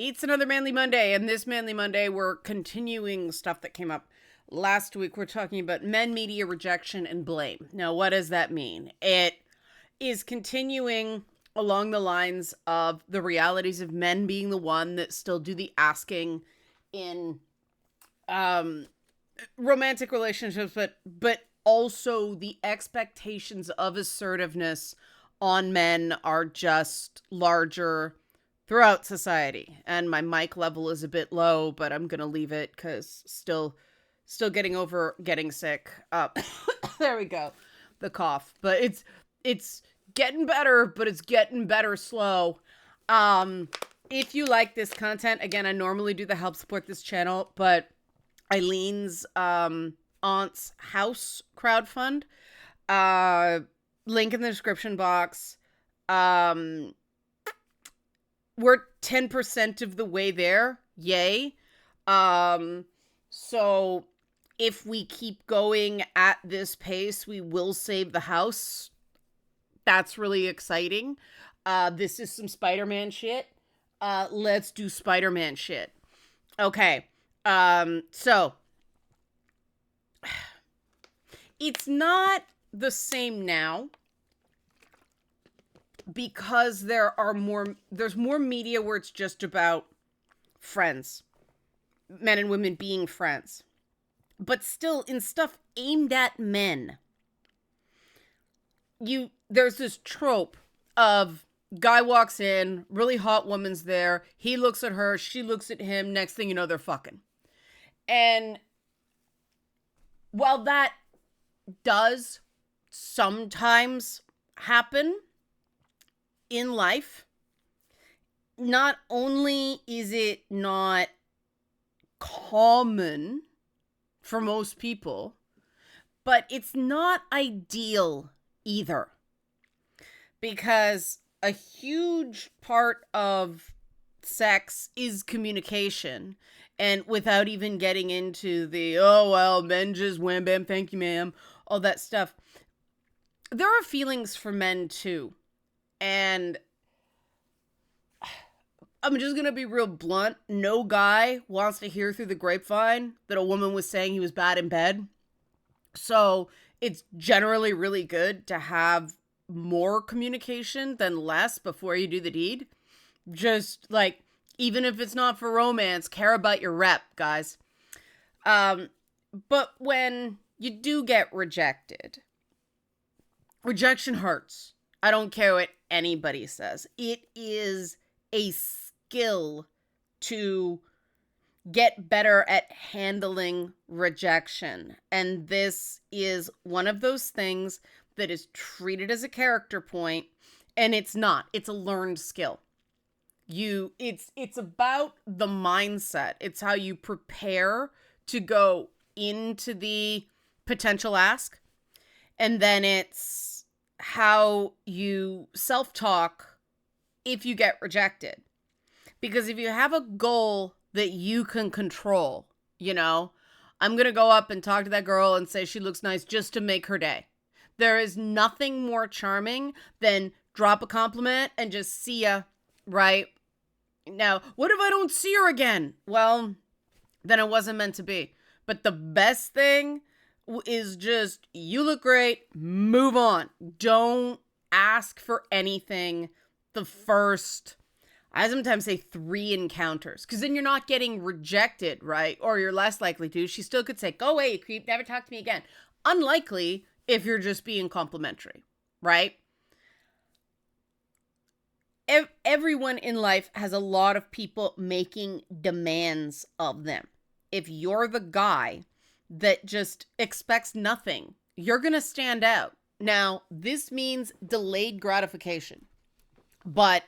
It's another Manly Monday, and this Manly Monday, we're continuing stuff that came up last week. We're talking about men, media, rejection, and blame. Now, what does that mean? It is continuing along the lines of the realities of men being the one that still do the asking in romantic relationships, but also the expectations of assertiveness on men are just larger throughout society. And my mic level is a bit low, but I'm gonna leave it because still getting over getting sick. There we go, the cough. But it's getting better, but it's getting better slow. If you like this content, again, I normally do the help support this channel, but Eileen's aunt's house crowdfund, link in the description box. We're 10% of the way there. Yay. So if we keep going at this pace, we will save the house. That's really exciting. This is some Spider-Man shit. Let's do Spider-Man shit. Okay. So it's not the same now because there's more media where it's just about friends, men and women being friends. But still, in stuff aimed at men, there's this trope of guy walks in, really hot woman's there, he looks at her, she looks at him, next thing you know, they're fucking. And while that does sometimes happen in life, not only is it not common for most people, but it's not ideal either. Because a huge part of sex is communication. And without even getting into the, oh, well, men just wham bam, thank you, ma'am, all that stuff, there are feelings for men too. And I'm just going to be real blunt. No guy wants to hear through the grapevine that a woman was saying he was bad in bed. So it's generally really good to have more communication than less before you do the deed. Just like, even if it's not for romance, care about your rep, guys. But when you do get rejected, rejection hurts. I don't care what anybody says. It is a skill to get better at handling rejection. And this is one of those things that is treated as a character point, and it's not. It's a learned skill. It's about the mindset. It's how you prepare to go into the potential ask, and then it's how you self-talk if you get rejected. Because if you have a goal that you can control, I'm going to go up and talk to that girl and say she looks nice just to make her day. There is nothing more charming than drop a compliment and just see ya, right? Now, what if I don't see her again? Well, then it wasn't meant to be. But the best thing is just, you look great, move on. Don't ask for anything the first, I sometimes say 3 encounters, because then you're not getting rejected, right? Or you're less likely to. She still could say, go away, you creep, never talk to me again. Unlikely if you're just being complimentary, right? Everyone in life has a lot of people making demands of them. If you're the guy that just expects nothing, you're going to stand out. Now, this means delayed gratification, but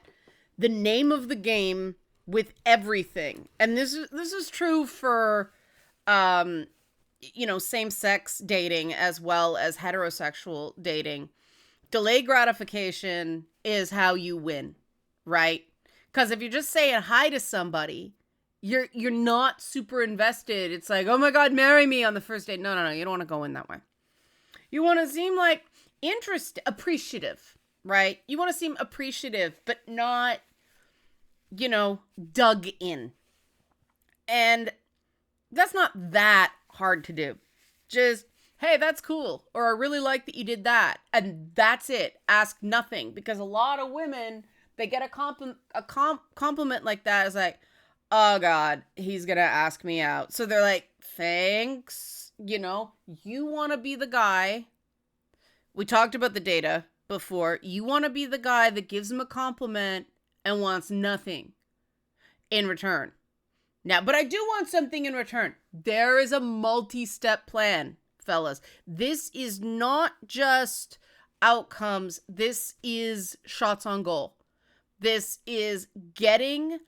the name of the game with everything, and this is true for, same-sex dating as well as heterosexual dating. Delayed gratification is how you win, right? Because if you're just saying hi to somebody, you're not super invested. It's like, oh my God, marry me on the first date. No, you don't want to go in that way. You want to seem like appreciative, right? You want to seem appreciative, but not dug in. And that's not that hard to do. Just, hey, that's cool. Or I really like that you did that. And that's it. Ask nothing. Because a lot of women, they get a compliment like that. It's like, oh God, he's going to ask me out. So they're like, thanks. You want to be the guy. We talked about the data before. You want to be the guy that gives him a compliment and wants nothing in return. Now, but I do want something in return. There is a multi-step plan, fellas. This is not just outcomes. This is shots on goal. This is getting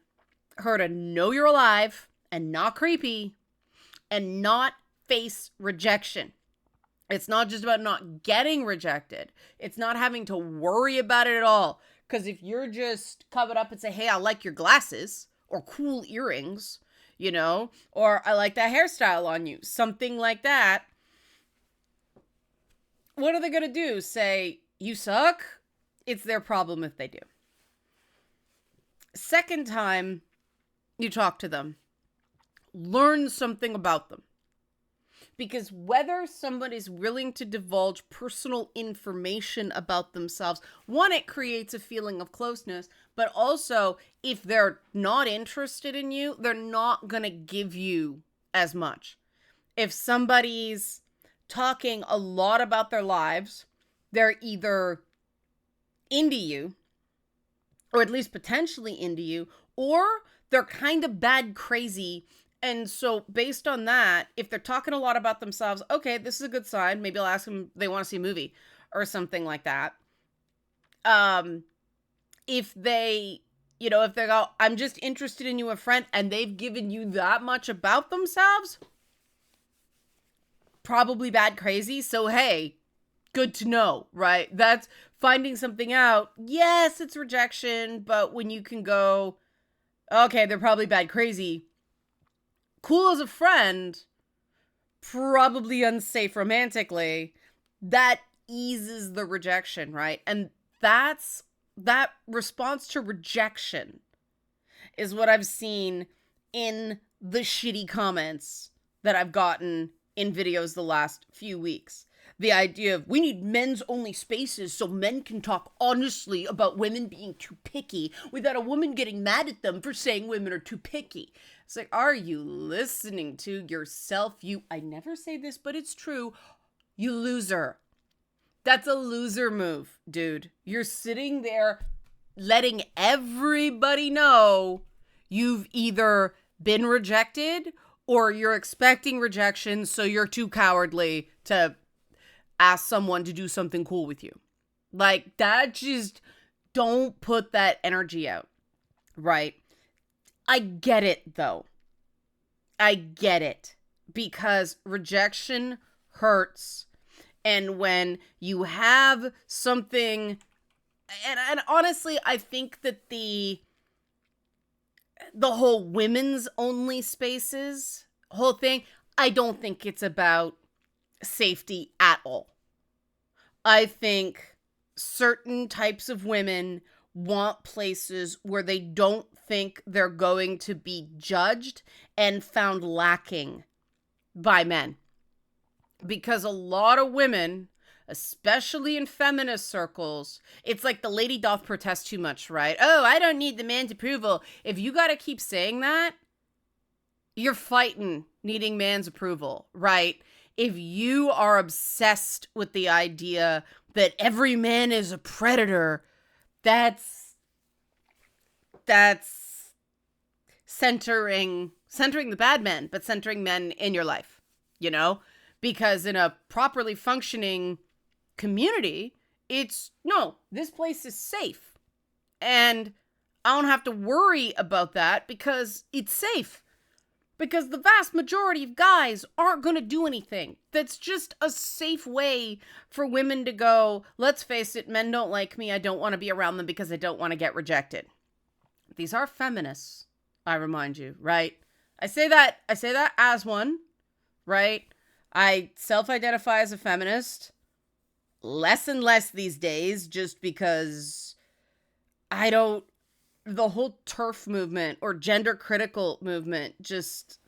her to know you're alive and not creepy and not face rejection. It's not just about not getting rejected. It's not having to worry about it at all. Because if you're just covered up and say, hey, I like your glasses or cool earrings, or I like that hairstyle on you, something like that, what are they going to do? Say, you suck? It's their problem if they do. Second time you talk to them, learn something about them. Because whether somebody's willing to divulge personal information about themselves, one, it creates a feeling of closeness, but also if they're not interested in you, they're not going to give you as much. If somebody's talking a lot about their lives, they're either into you, or at least potentially into you, or they're kind of bad crazy. And so based on that, if they're talking a lot about themselves, okay, this is a good sign. Maybe I'll ask them, they want to see a movie or something like that. If they go, I'm just interested in you, a friend, and they've given you that much about themselves, probably bad crazy. So, hey, good to know, right? That's finding something out. Yes, it's rejection, but when you can go, okay, they're probably bad crazy. Cool as a friend, probably unsafe romantically, that eases the rejection, right? And that response to rejection is what I've seen in the shitty comments that I've gotten in videos the last few weeks. The idea of, we need men's only spaces so men can talk honestly about women being too picky without a woman getting mad at them for saying women are too picky. It's like, are you listening to yourself? I never say this, but it's true. You loser. That's a loser move, dude. You're sitting there letting everybody know you've either been rejected or you're expecting rejection, so you're too cowardly to ask someone to do something cool with you. Like, that, just don't put that energy out, right? I get it, though. I get it. Because rejection hurts. And when you have something... And honestly, I think that the whole women's only spaces whole thing, I don't think it's about safety at all. I think certain types of women want places where they don't think they're going to be judged and found lacking by men. Because a lot of women, especially in feminist circles, it's like the lady doth protest too much, right? Oh, I don't need the man's approval. If you got to keep saying that, you're fighting needing man's approval, right? If you are obsessed with the idea that every man is a predator, that's centering the bad men, but centering men in your life, Because in a properly functioning community, it's, no, this place is safe. And I don't have to worry about that because it's safe. Because the vast majority of guys aren't going to do anything. That's just a safe way for women to go, let's face it, men don't like me. I don't want to be around them because I don't want to get rejected. These are feminists, I remind you, right? I say that as one, right? I self-identify as a feminist less and less these days just because I don't the whole TERF movement or gender critical movement just,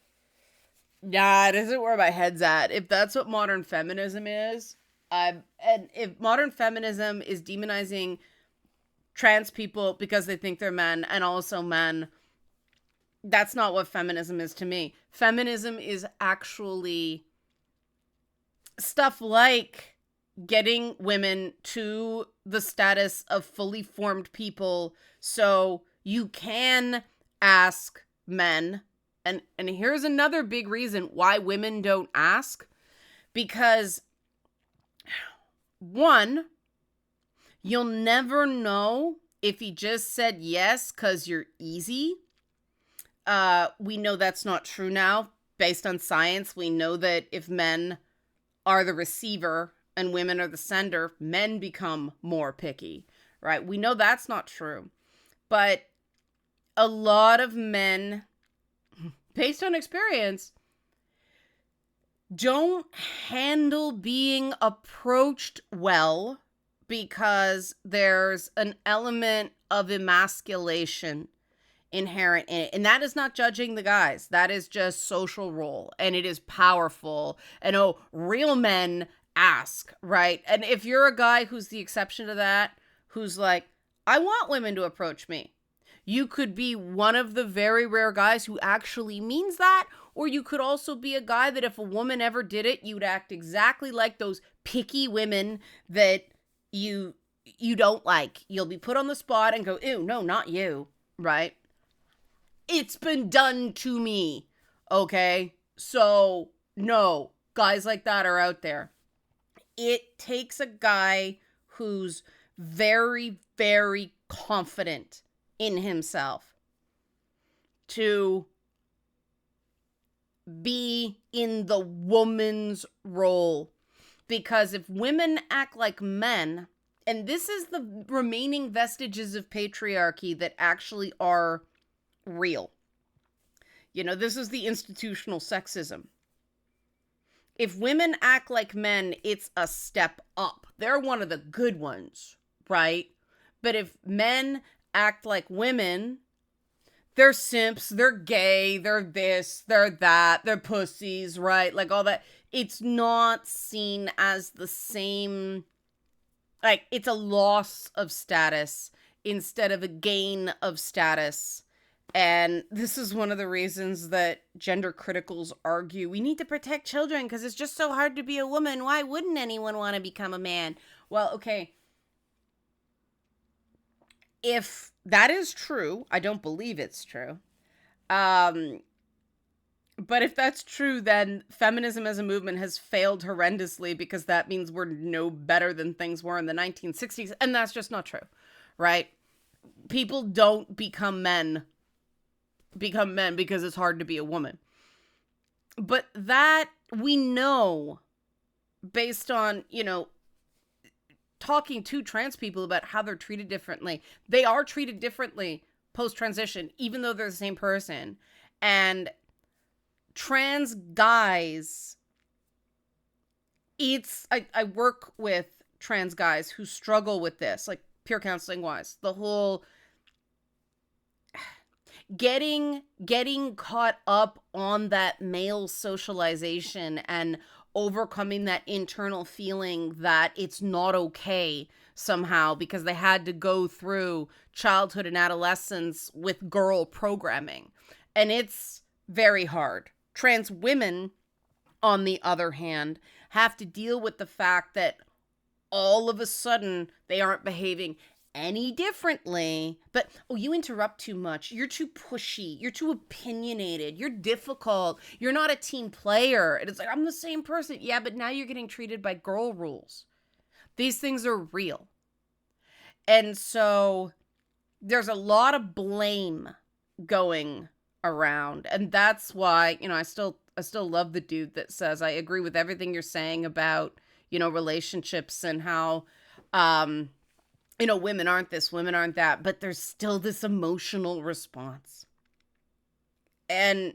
it isn't where my head's at. If that's what modern feminism is, and if modern feminism is demonizing trans people because they think they're men and also men, that's not what feminism is to me. Feminism is actually stuff like getting women to the status of fully formed people so you can ask men. And here's another big reason why women don't ask. Because, one, you'll never know if he just said yes because you're easy. We know that's not true now. Based on science, we know that if men are the receiver and women are the sender, men become more picky, right? We know that's not true. But a lot of men, based on experience, don't handle being approached well because there's an element of emasculation inherent in it. And that is not judging the guys. That is just social role. And it is powerful. And real men ask, right? And if you're a guy who's the exception to that, who's like, I want women to approach me, you could be one of the very rare guys who actually means that. Or you could also be a guy that if a woman ever did it, you'd act exactly like those picky women that you don't like. You'll be put on the spot and go, ew, no, not you, right? It's been done to me, okay? So, no, guys like that are out there. It takes a guy who's very, very confident in himself to be in the woman's role. Because if women act like men, and this is the remaining vestiges of patriarchy that actually are real. This is the institutional sexism. If women act like men, it's a step up. They're one of the good ones, right? But if men act like women, they're simps, they're gay, they're this, they're that, they're pussies, right? Like all that. It's not seen as the same, like it's a loss of status instead of a gain of status. And this is one of the reasons that gender criticals argue we need to protect children because it's just so hard to be a woman. Why wouldn't anyone want to become a man? Well, okay. If that is true, I don't believe it's true. But if that's true, then feminism as a movement has failed horrendously because that means we're no better than things were in the 1960s. And that's just not true, right? People don't become men because it's hard to be a woman. But that we know based on, talking to trans people about how they're treated differently. They are treated differently post-transition, even though they're the same person. And trans guys, I work with trans guys who struggle with this, like peer counseling wise, the whole getting caught up on that male socialization and overcoming that internal feeling that it's not okay somehow because they had to go through childhood and adolescence with girl programming. And it's very hard. Trans women, on the other hand, have to deal with the fact that all of a sudden they aren't behaving any differently, but you interrupt too much, you're too pushy, you're too opinionated, you're difficult, you're not a team player. And it's like, I'm the same person. Yeah, but now you're getting treated by girl rules. These things are real. And so there's a lot of blame going around, and that's why I still love the dude that says I agree with everything you're saying about relationships and how women aren't this, women aren't that, but there's still this emotional response. And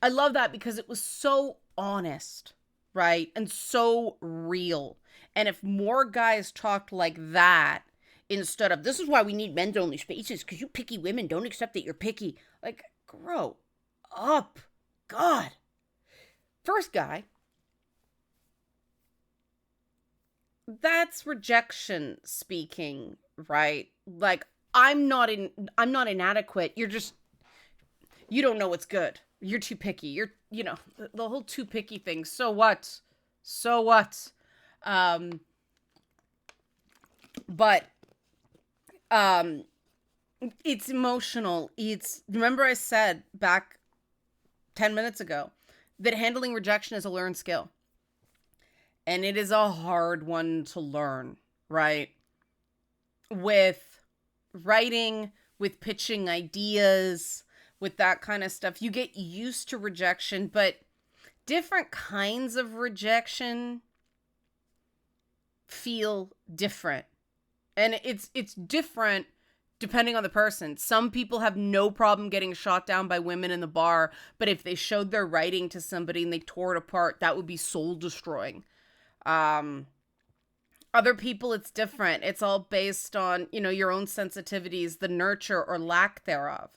I love that because it was so honest, right? And so real. And if more guys talked like that, instead of, this is why we need men's only spaces, because you picky women don't accept that you're picky. Like, grow up. God. First guy, that's rejection speaking, right? Like, I'm not inadequate. You don't know what's good. You're too picky. The whole too picky thing. So what? So what? Um, but it's emotional. Remember I said back 10 minutes ago that handling rejection is a learned skill. And it is a hard one to learn, right? With writing, with pitching ideas, with that kind of stuff, you get used to rejection, but different kinds of rejection feel different. And it's different depending on the person. Some people have no problem getting shot down by women in the bar, but if they showed their writing to somebody and they tore it apart, that would be soul destroying. Other people, it's different. It's all based on, your own sensitivities, the nurture or lack thereof.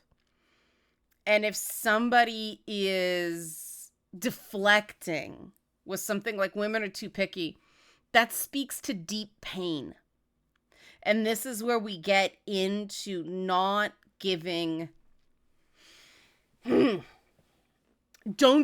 And if somebody is deflecting with something like women are too picky, that speaks to deep pain. And this is where we get into not giving. Don't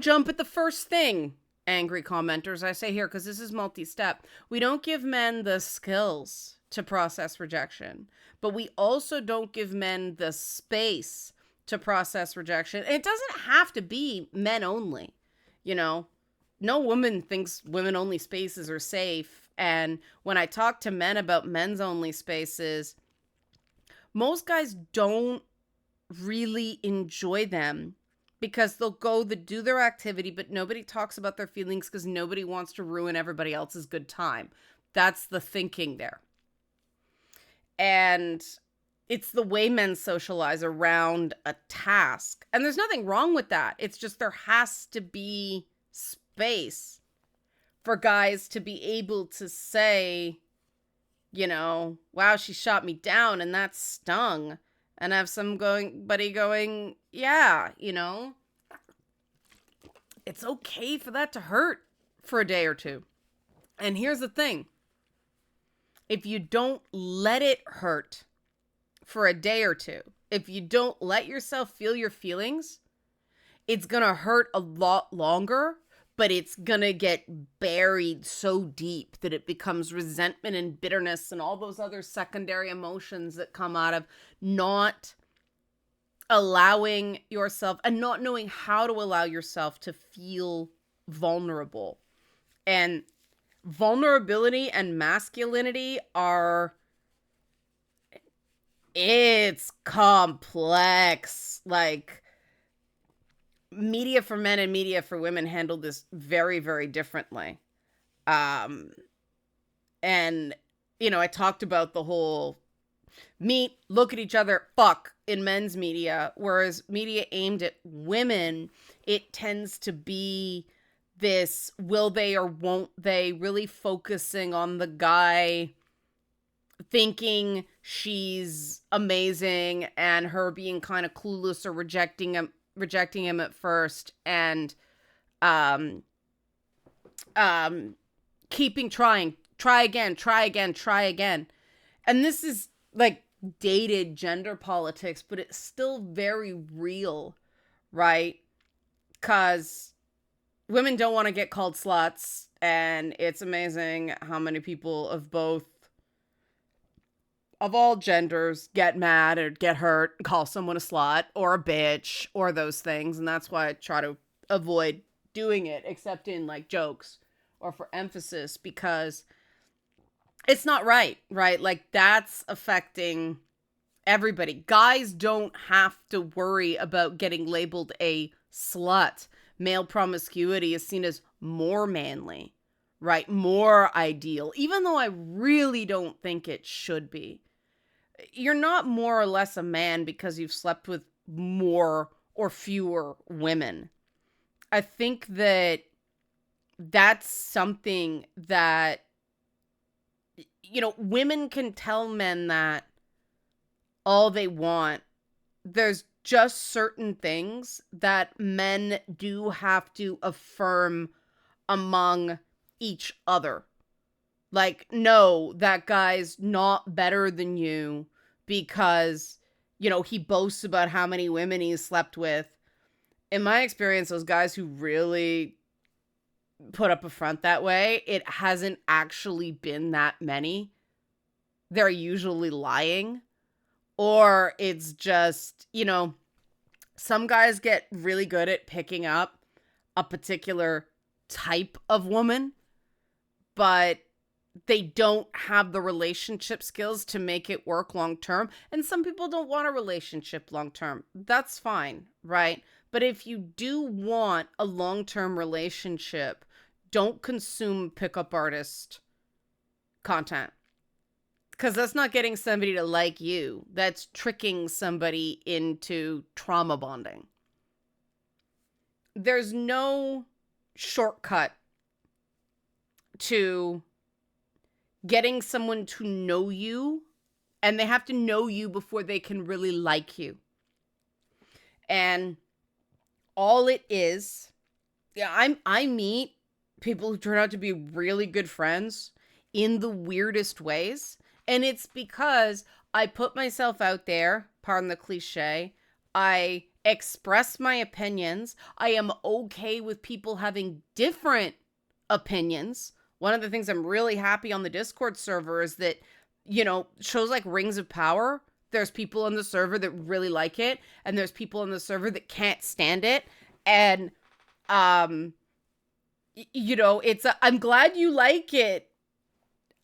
jump at the first thing, angry commenters. I say here, because this is multi-step. We don't give men the skills to process rejection, but we also don't give men the space to process rejection. And it doesn't have to be men only. No woman thinks women only spaces are safe. And when I talk to men about men's only spaces, most guys don't really enjoy them because they'll do their activity, but nobody talks about their feelings because nobody wants to ruin everybody else's good time. That's the thinking there. And it's the way men socialize around a task. And there's nothing wrong with that. It's just there has to be space for guys to be able to say, wow, she shot me down and that stung. And have somebody going, yeah, it's okay for that to hurt for a day or two. And here's the thing. If you don't let it hurt for a day or two, if you don't let yourself feel your feelings, it's going to hurt a lot longer, but it's going to get buried so deep that it becomes resentment and bitterness and all those other secondary emotions that come out of not allowing yourself and not knowing how to allow yourself to feel vulnerable. And vulnerability and masculinity it's complex. Like, media for men and media for women handle this very, very differently. And, I talked about the whole meet, look at each other, fuck in men's media, whereas media aimed at women, it tends to be this will they or won't they, really focusing on the guy thinking she's amazing and her being kind of clueless or rejecting him at first, and keeping trying, try again. And this is like dated gender politics, but it's still very real, right? Because women don't want to get called sluts, and it's amazing how many people of all genders get mad or get hurt, call someone a slut or a bitch or those things. And that's why I try to avoid doing it, except in like jokes or for emphasis, because it's not right? Like, that's affecting everybody. Guys don't have to worry about getting labeled a slut. Male promiscuity is seen as more manly, right? More ideal, even though I really don't think it should be. You're not more or less a man because you've slept with more or fewer women. I think that that's something that women can tell men that all they want. There's just certain things that men do have to affirm among each other. Like, no, that guy's not better than you because, he boasts about how many women he's slept with. In my experience, those guys who really put up a front that way, it hasn't actually been that many. They're usually lying. Or it's just, some guys get really good at picking up a particular type of woman, but they don't have the relationship skills to make it work long term. And some people don't want a relationship long term. That's fine, right? But if you do want a long term relationship, don't consume pickup artist content. Because that's not getting somebody to like you. That's tricking somebody into trauma bonding. There's no shortcut to getting someone to know you, and they have to know you before they can really like you. And all it is, I meet people who turn out to be really good friends in the weirdest ways. And it's because I put myself out there, pardon the cliche. I express my opinions. I am okay with people having different opinions. One of the things I'm really happy on the Discord server is that, shows like Rings of Power, there's people on the server that really like it, and there's people on the server that can't stand it. And, I'm glad you like it.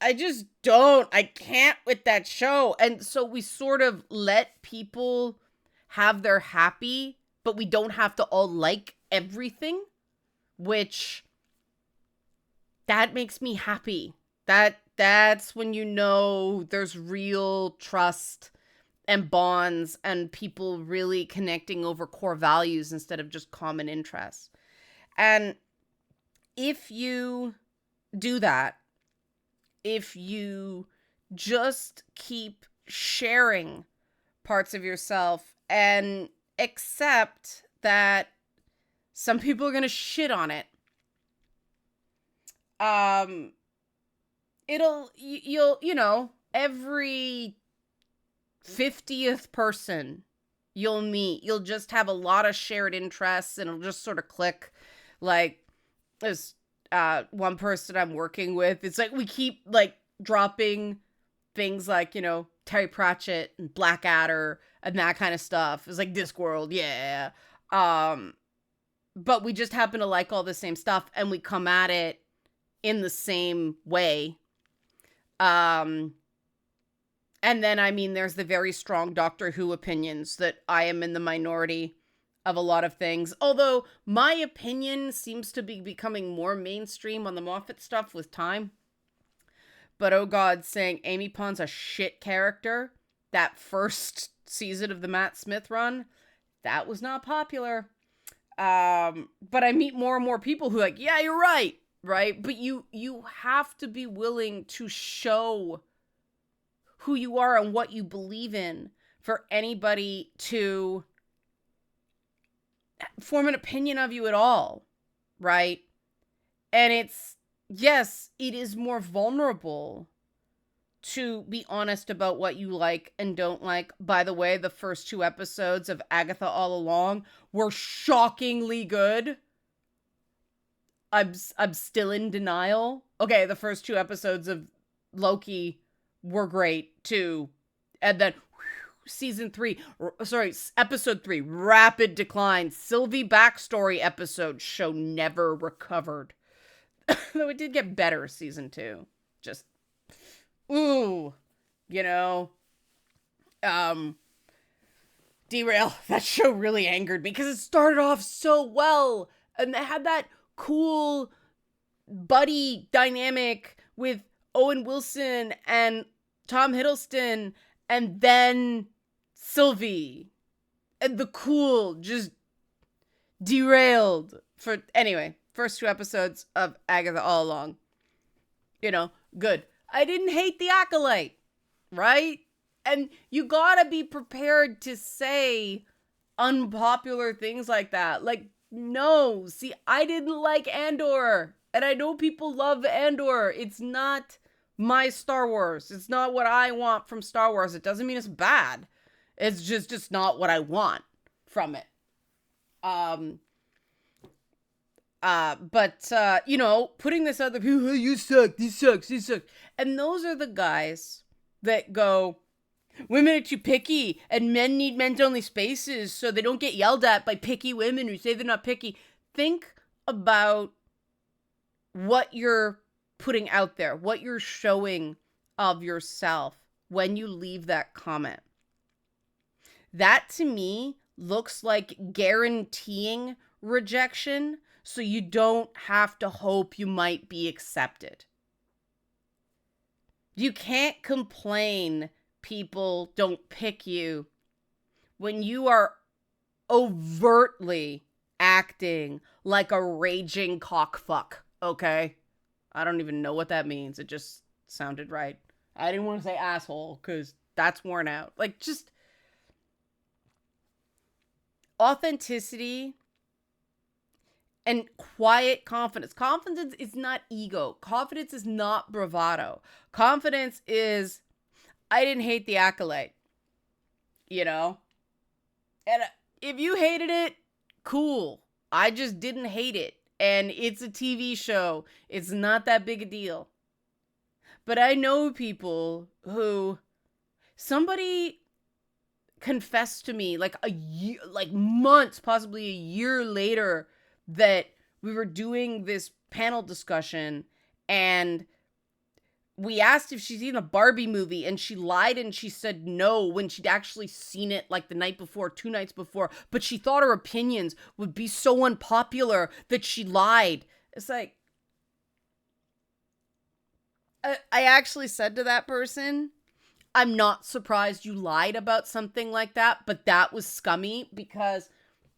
I just don't. I can't with that show. And so we sort of let people have their happy, but we don't have to all like everything, which that makes me happy. That's when there's real trust and bonds and people really connecting over core values instead of just common interests. And if you do that, if you just keep sharing parts of yourself and accept that some people are going to shit on it, you'll every 50th person you'll meet, you'll just have a lot of shared interests and it'll just sort of click. Like, there's one person I'm working with, it's like we keep like dropping things like, Terry Pratchett and Blackadder and that kind of stuff. It's like Discworld, yeah. But we just happen to like all the same stuff and we come at it in the same way. And then, there's the very strong Doctor Who opinions that I am in the minority of a lot of things. Although my opinion seems to be becoming more mainstream on the Moffat stuff with time. But oh God, saying Amy Pond's a shit character, that first season of the Matt Smith run, that was not popular. But I meet more and more people who are like, yeah, you're right. Right? But you have to be willing to show who you are and what you believe in for anybody to form an opinion of you at all, right? And yes, it is more vulnerable to be honest about what you like and don't like. By the way, the first 2 episodes of Agatha All Along were shockingly good. I'm still in denial. Okay, the first 2 episodes of Loki were great too. And then episode 3, rapid decline. Sylvie backstory episode, show never recovered. Though it did get better season 2. Just, ooh, Derail. That show really angered me because it started off so well. And they had that cool buddy dynamic with Owen Wilson and Tom Hiddleston, and then Sylvie, and the cool just derailed for, anyway, first 2 episodes of Agatha All Along, good. I didn't hate the acolyte, right? And you gotta be prepared to say unpopular things like that. Like, no, see, I didn't like Andor, and I know people love Andor. It's not my Star Wars. It's not what I want from Star Wars. It doesn't mean it's bad. It's just not what I want from it. But you know, putting this other people, oh, you suck, this sucks, this sucks. And those are the guys that go, women are too picky and men need men's-only spaces so they don't get yelled at by picky women who say they're not picky. Think about what you're putting out there, what you're showing of yourself when you leave that comment. That to me looks like guaranteeing rejection so you don't have to hope you might be accepted. You can't complain people don't pick you when you are overtly acting like a raging cockfuck, okay? I don't even know what that means. It just sounded right. I didn't want to say asshole because that's worn out. Like, just authenticity and quiet confidence. Confidence is not ego. Confidence is not bravado. Confidence is, I didn't hate the acolyte, you know? And if you hated it, cool. I just didn't hate it. And it's a TV show. It's not that big a deal. But I know people who, somebody confessed to me like a year, like months, possibly a year later, that we were doing this panel discussion and we asked if she's seen a Barbie movie and she lied and she said no when she'd actually seen it like the night before, 2 nights before, but she thought her opinions would be so unpopular that she lied. It's like, I actually said to that person, I'm not surprised you lied about something like that, but that was scummy because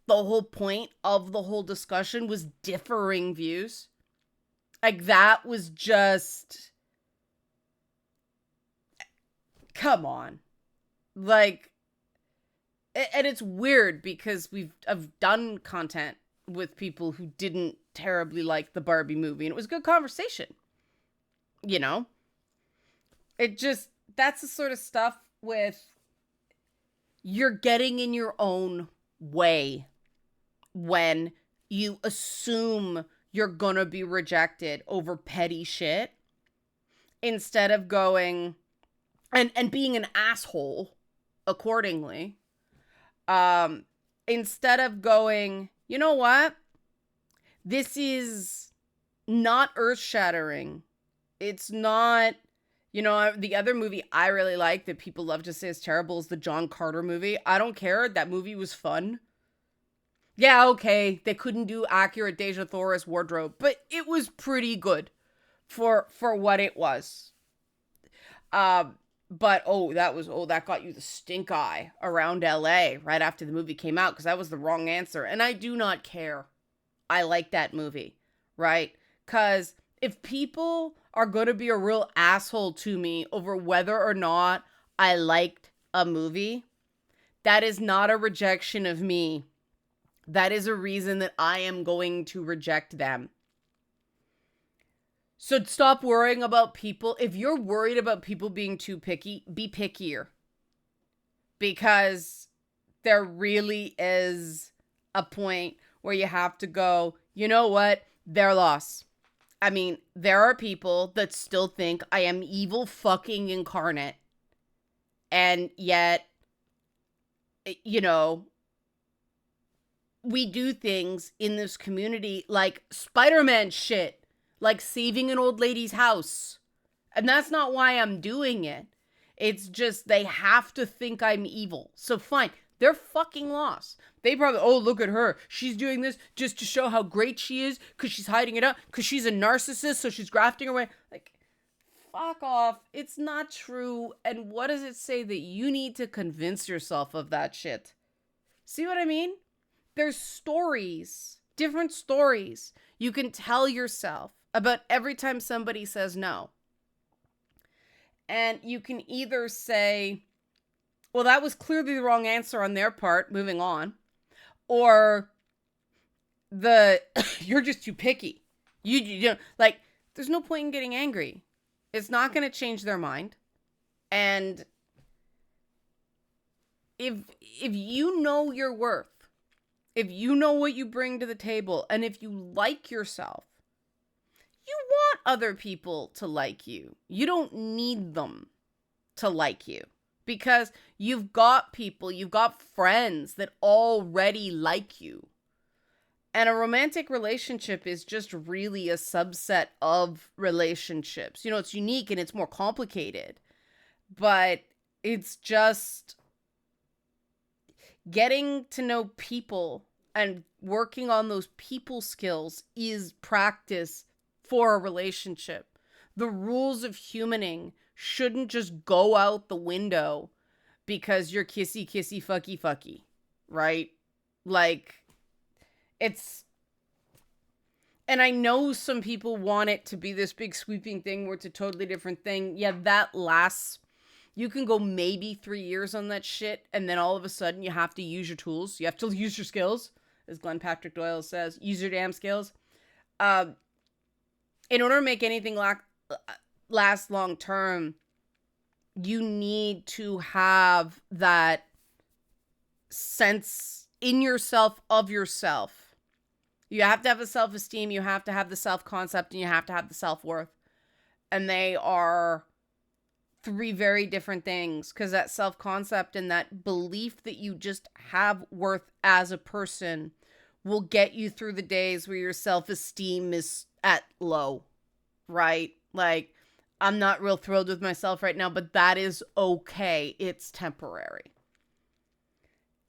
the whole point of the whole discussion was differing views. Like, that was just, come on. Like, and it's weird because I've done content with people who didn't terribly like the Barbie movie, and it was a good conversation. You know? It just, that's the sort of stuff with, you're getting in your own way when you assume you're gonna be rejected over petty shit instead of going and being an asshole accordingly. Instead of going, you know what? This is not earth-shattering. It's not, you know, the other movie I really like that people love to say is terrible is the John Carter movie. I don't care. That movie was fun. Yeah, okay, they couldn't do accurate Deja Thoris wardrobe, but it was pretty good for what it was. But that got you the stink eye around LA right after the movie came out because that was the wrong answer. And I do not care. I like that movie, right? Because if people are going to be a real asshole to me over whether or not I liked a movie, that is not a rejection of me. That is a reason that I am going to reject them. So stop worrying about people. If you're worried about people being too picky, be pickier. Because there really is a point where you have to go, you know what? Their loss. I mean, there are people that still think I am evil fucking incarnate. And yet, you know, we do things in this community like Spider-Man shit, like saving an old lady's house. And that's not why I'm doing it. It's just they have to think I'm evil. So fine, they're fucking lost. They probably, oh, look at her. She's doing this just to show how great she is because she's hiding it up because she's a narcissist, so she's grafting her way. Like, fuck off. It's not true. And what does it say that you need to convince yourself of that shit? See what I mean? There's stories, different stories you can tell yourself about every time somebody says no. And you can either say, well, that was clearly the wrong answer on their part, moving on. Or you're just too picky. You know, like, there's no point in getting angry. It's not going to change their mind. And if you know your worth, if you know what you bring to the table, and if you like yourself, you want other people to like you. You don't need them to like you, because you've got people, you've got friends that already like you. And a romantic relationship is just really a subset of relationships. You know, it's unique and it's more complicated, but it's just getting to know people and working on those people skills is practice for a relationship. The rules of humaning shouldn't just go out the window because you're kissy, kissy, fucky, fucky, right? Like, it's, and I know some people want it to be this big sweeping thing where it's a totally different thing. Yeah, that lasts. You can go maybe 3 years on that shit, and then all of a sudden you have to use your tools. You have to use your skills, as Glenn Patrick Doyle says. Use your damn skills. In order to make anything last long term, you need to have that sense in yourself of yourself. You have to have the self-esteem, you have to have the self-concept, and you have to have the self-worth. And they are 3 very different things, because that self-concept and that belief that you just have worth as a person will get you through the days where your self-esteem is at low, right? Like, I'm not real thrilled with myself right now, but that is okay. It's temporary.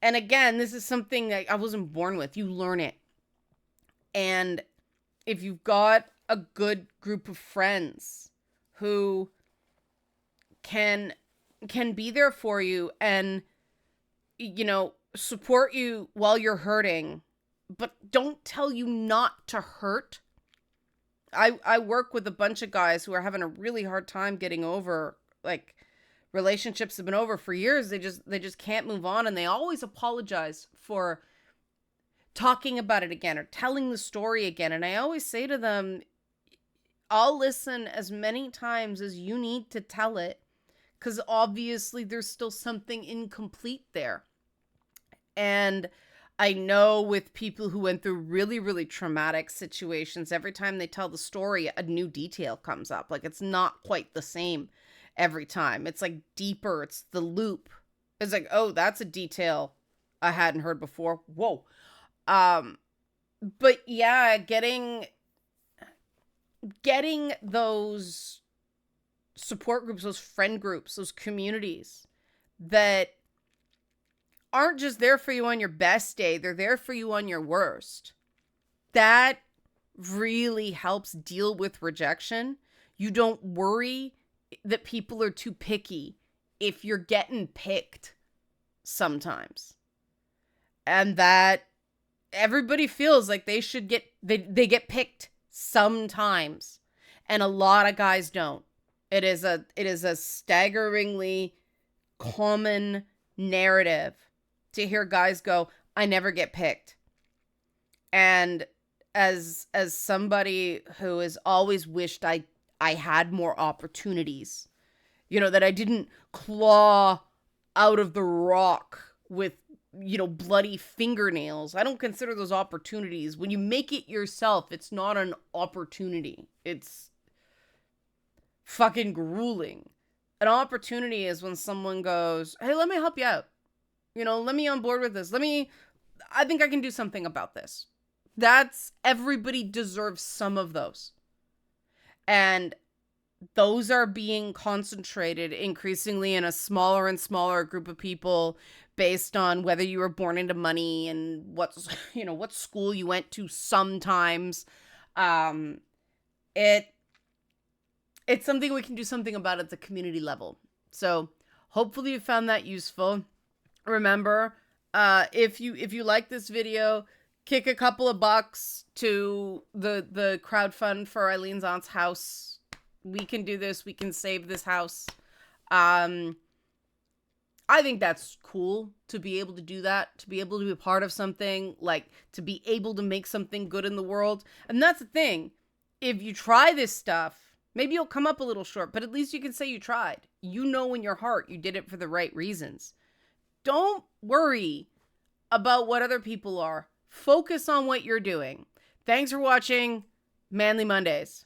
And again, this is something that I wasn't born with. You learn it. And if you've got a good group of friends who can be there for you and, you know, support you while you're hurting, but don't tell you not to hurt. I work with a bunch of guys who are having a really hard time getting over, like, relationships have been over for years. They just can't move on, and they always apologize for talking about it again or telling the story again. And I always say to them, I'll listen as many times as you need to tell it, because obviously there's still something incomplete there. And I know with people who went through really, really traumatic situations, every time they tell the story, a new detail comes up. Like, it's not quite the same every time. It's like deeper. It's the loop. It's like, oh, that's a detail I hadn't heard before. Whoa. But yeah, getting those support groups, those friend groups, those communities that aren't just there for you on your best day, they're there for you on your worst. That really helps deal with rejection. You don't worry that people are too picky if you're getting picked sometimes. And that everybody feels like they should they get picked sometimes, and a lot of guys don't. It is a staggeringly common narrative to hear guys go, I never get picked. And as somebody who has always wished I had more opportunities, you know, that I didn't claw out of the rock with, you know, bloody fingernails. I don't consider those opportunities. When you make it yourself, it's not an opportunity. It's fucking grueling. An opportunity is when someone goes, hey, let me help you out. You know, let me on board with this. I think I can do something about this. Everybody deserves some of those. And those are being concentrated increasingly in a smaller and smaller group of people based on whether you were born into money and what school you went to sometimes. It's something we can do something about at the community level. So hopefully you found that useful. Remember, if you like this video, kick a couple of bucks to the crowdfund for Eileen's aunt's house. We can do this. We can save this house. I think that's cool to be able to do that, to be able to be a part of something, like to be able to make something good in the world. And that's the thing. If you try this stuff, maybe you'll come up a little short, but at least you can say you tried. You know in your heart you did it for the right reasons. Don't worry about what other people are. Focus on what you're doing. Thanks for watching Manly Mondays.